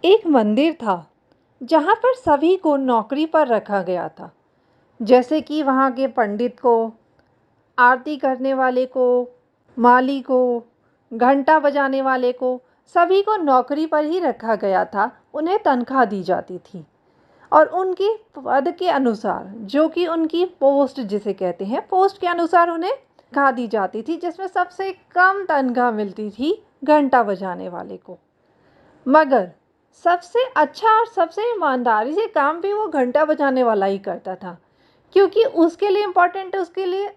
एक मंदिर था जहाँ पर सभी को नौकरी पर रखा गया था। जैसे कि वहाँ के पंडित को, आरती करने वाले को, माली को, घंटा बजाने वाले को, सभी को नौकरी पर ही रखा गया था। उन्हें तनख्वाह दी जाती थी और उनके पद के अनुसार, जो कि उनकी पोस्ट जिसे कहते हैं, पोस्ट के अनुसार उन्हें तनख्वाह दी जाती थी, जिसमें सबसे कम तनख्वाह मिलती थी घंटा बजाने वाले को। मगर सबसे अच्छा और सबसे ईमानदारी से काम भी वो घंटा बजाने वाला ही करता था, क्योंकि उसके लिए इम्पोर्टेंट, उसके लिए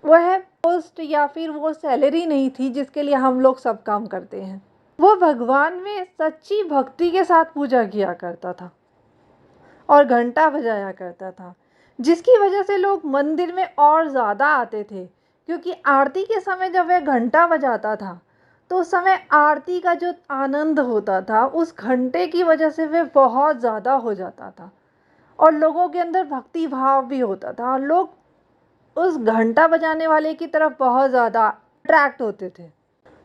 वह पोस्ट या फिर वो सैलरी नहीं थी जिसके लिए हम लोग सब काम करते हैं। वो भगवान में सच्ची भक्ति के साथ पूजा किया करता था और घंटा बजाया करता था, जिसकी वजह से लोग मंदिर में और ज़्यादा आते थे। क्योंकि आरती के समय जब वह घंटा बजाता था तो उस समय आरती का जो आनंद होता था उस घंटे की वजह से वह बहुत ज़्यादा हो जाता था और लोगों के अंदर भक्ति भाव भी होता था और लोग उस घंटा बजाने वाले की तरफ बहुत ज़्यादा अट्रैक्ट होते थे।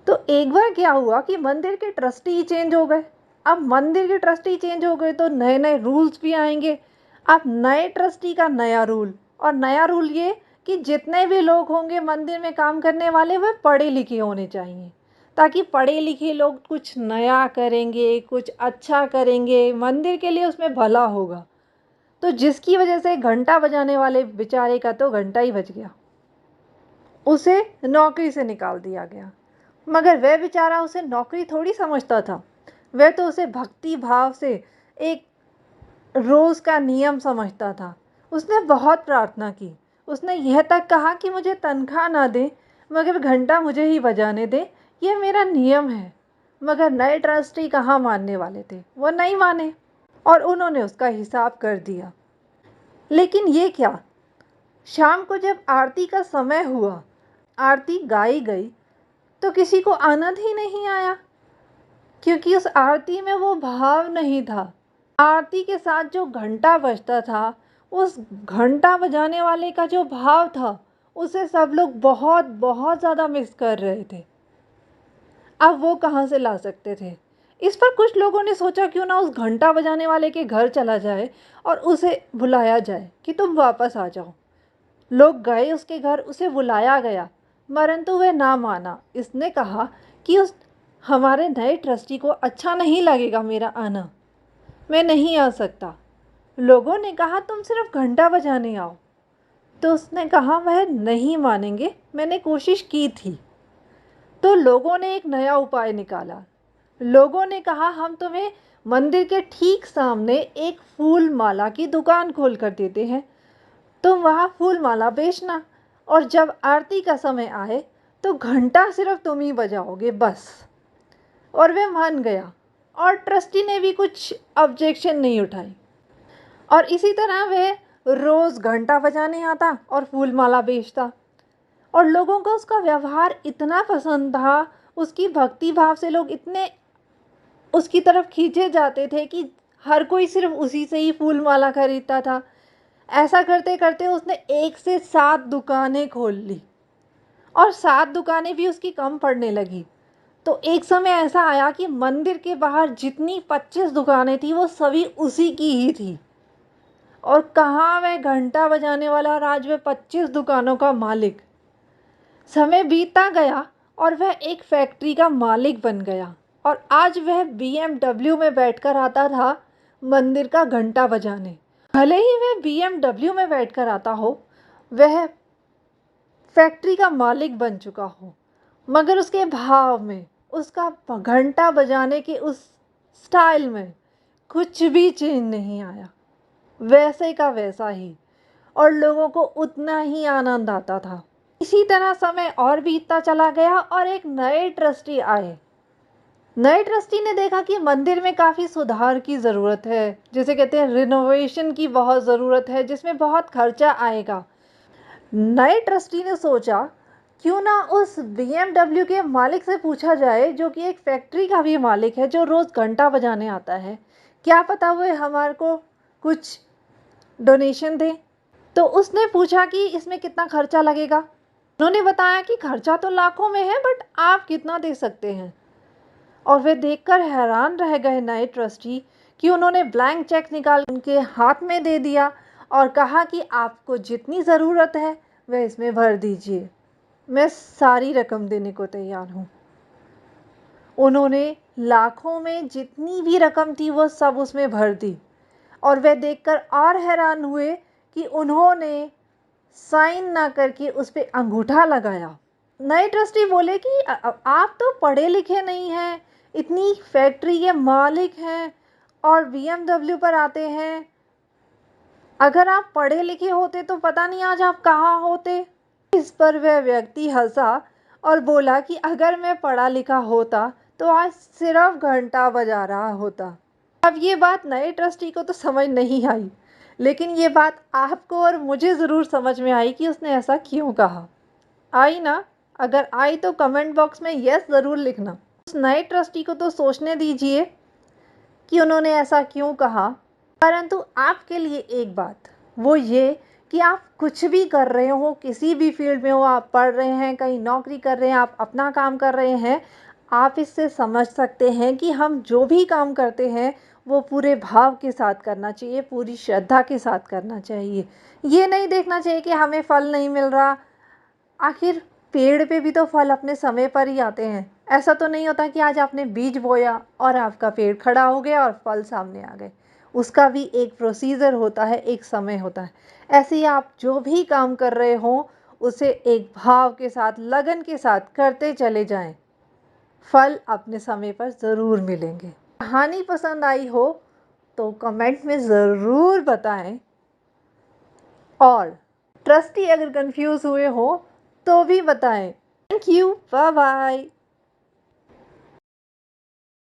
तो एक बार क्या हुआ कि मंदिर के ट्रस्टी चेंज हो गए। अब मंदिर के ट्रस्टी चेंज हो गए तो नए नए रूल्स भी आएंगे। अब नए ट्रस्टी का नया रूल, और नया रूल ये कि जितने भी लोग होंगे मंदिर में काम करने वाले वह पढ़े लिखे होने चाहिए, ताकि पढ़े लिखे लोग कुछ नया करेंगे, कुछ अच्छा करेंगे, मंदिर के लिए उसमें भला होगा। तो जिसकी वजह से घंटा बजाने वाले बेचारे का तो घंटा ही बज गया, उसे नौकरी से निकाल दिया गया। मगर वह बेचारा उसे नौकरी थोड़ी समझता था, वह तो उसे भक्ति भाव से एक रोज़ का नियम समझता था। उसने बहुत प्रार्थना की, उसने यह तक कहा कि मुझे तनख्वाह ना दे मगर घंटा मुझे ही बजाने दे, यह मेरा नियम है। मगर नए ट्रस्टी कहाँ मानने वाले थे, वो नहीं माने और उन्होंने उसका हिसाब कर दिया। लेकिन ये क्या, शाम को जब आरती का समय हुआ, आरती गाई गई, तो किसी को आनंद ही नहीं आया, क्योंकि उस आरती में वो भाव नहीं था। आरती के साथ जो घंटा बजता था, उस घंटा बजाने वाले का जो भाव था, उसे सब लोग बहुत बहुत ज़्यादा मिस कर रहे थे। अब वो कहाँ से ला सकते थे। इस पर कुछ लोगों ने सोचा क्यों ना उस घंटा बजाने वाले के घर चला जाए और उसे बुलाया जाए कि तुम वापस आ जाओ। लोग गए उसके घर, उसे बुलाया गया, परंतु वह ना माना। इसने कहा कि उस हमारे नए ट्रस्टी को अच्छा नहीं लगेगा मेरा आना, मैं नहीं आ सकता। लोगों ने कहा तुम सिर्फ घंटा बजाने आओ, तो उसने कहा वह नहीं मानेंगे, मैंने कोशिश की थी। तो लोगों ने एक नया उपाय निकाला। लोगों ने कहा हम तुम्हें मंदिर के ठीक सामने एक फूल माला की दुकान खोल कर देते हैं, तुम वहाँ फूल माला बेचना और जब आरती का समय आए तो घंटा सिर्फ तुम ही बजाओगे बस। और वह मान गया और ट्रस्टी ने भी कुछ ऑब्जेक्शन नहीं उठाई और इसी तरह वह रोज़ घंटा बजाने आता और फूल माला बेचता और लोगों को उसका व्यवहार इतना पसंद था, उसकी भक्ति भाव से लोग इतने उसकी तरफ खींचे जाते थे कि हर कोई सिर्फ उसी से ही फूल माला खरीदता था। ऐसा करते करते उसने 1 से 7 दुकानें खोल ली और 7 दुकानें भी उसकी कम पड़ने लगी। तो एक समय ऐसा आया कि मंदिर के बाहर जितनी 25 दुकानें थी वो सभी उसी की ही थी। और कहाँ वह घंटा बजाने वाला और आज वह 25 दुकानों का मालिक। समय बीतता गया और वह एक फैक्ट्री का मालिक बन गया और आज वह BMW में बैठकर आता था मंदिर का घंटा बजाने। भले ही वह BMW में बैठकर आता हो, वह फैक्ट्री का मालिक बन चुका हो, मगर उसके भाव में, उसका घंटा बजाने के उस स्टाइल में कुछ भी चेंज नहीं आया, वैसे का वैसा ही, और लोगों को उतना ही आनंद आता था। इसी तरह समय और बीतता चला गया और एक नए ट्रस्टी आए। नए ट्रस्टी ने देखा कि मंदिर में काफ़ी सुधार की ज़रूरत है, जिसे कहते हैं रिनोवेशन की बहुत ज़रूरत है, जिसमें बहुत खर्चा आएगा। नए ट्रस्टी ने सोचा क्यों ना उस BMW के मालिक से पूछा जाए, जो कि एक फैक्ट्री का भी मालिक है, जो रोज़ घंटा बजाने आता है, क्या पता वो हमारे को कुछ डोनेशन दे। तो उसने पूछा कि इसमें कितना खर्चा लगेगा। उन्होंने बताया कि खर्चा तो लाखों में है, बट आप कितना दे सकते हैं। और वे देखकर हैरान रह गए नए ट्रस्टी कि उन्होंने ब्लैंक चेक निकाल उनके हाथ में दे दिया और कहा कि आपको जितनी ज़रूरत है वह इसमें भर दीजिए, मैं सारी रकम देने को तैयार हूँ। उन्होंने लाखों में जितनी भी रकम थी वो सब उसमें भर दी और वे देखकर और हैरान हुए कि उन्होंने साइन ना करके उस पे अंगूठा लगाया। नए ट्रस्टी बोले कि आप तो पढ़े लिखे नहीं हैं, इतनी फैक्ट्री के मालिक हैं और BMW पर आते हैं। अगर आप पढ़े लिखे होते तो पता नहीं आज आप कहाँ होते। इस पर वह व्यक्ति हंसा और बोला कि अगर मैं पढ़ा लिखा होता तो आज सिर्फ घंटा बजा रहा होता। अब ये बात नए ट्रस्टी को तो समझ नहीं आई, लेकिन ये बात आपको और मुझे ज़रूर समझ में आई कि उसने ऐसा क्यों कहा। आई ना? अगर आई तो कमेंट बॉक्स में यस ज़रूर लिखना। उस नए ट्रस्टी को तो सोचने दीजिए कि उन्होंने ऐसा क्यों कहा। परंतु आपके लिए एक बात, वो ये कि आप कुछ भी कर रहे हो, किसी भी फील्ड में हो, आप पढ़ रहे हैं, कहीं नौकरी कर रहे हैं, आप अपना काम कर रहे हैं, आप इससे समझ सकते हैं कि हम जो भी काम करते हैं वो पूरे भाव के साथ करना चाहिए, पूरी श्रद्धा के साथ करना चाहिए। ये नहीं देखना चाहिए कि हमें फल नहीं मिल रहा। आखिर पेड़ पे भी तो फल अपने समय पर ही आते हैं। ऐसा तो नहीं होता कि आज आपने बीज बोया और आपका पेड़ खड़ा हो गया और फल सामने आ गए। उसका भी एक प्रोसीजर होता है, एक समय होता है। ऐसे ही आप जो भी काम कर रहे हो उसे एक भाव के साथ, लगन के साथ करते चले जाएं। फल अपने समय पर ज़रूर मिलेंगे। कहानी पसंद आई हो तो कमेंट में ज़रूर बताएं और ट्रस्टी अगर कंफ्यूज हुए हो तो भी बताएं। Thank you, bye bye.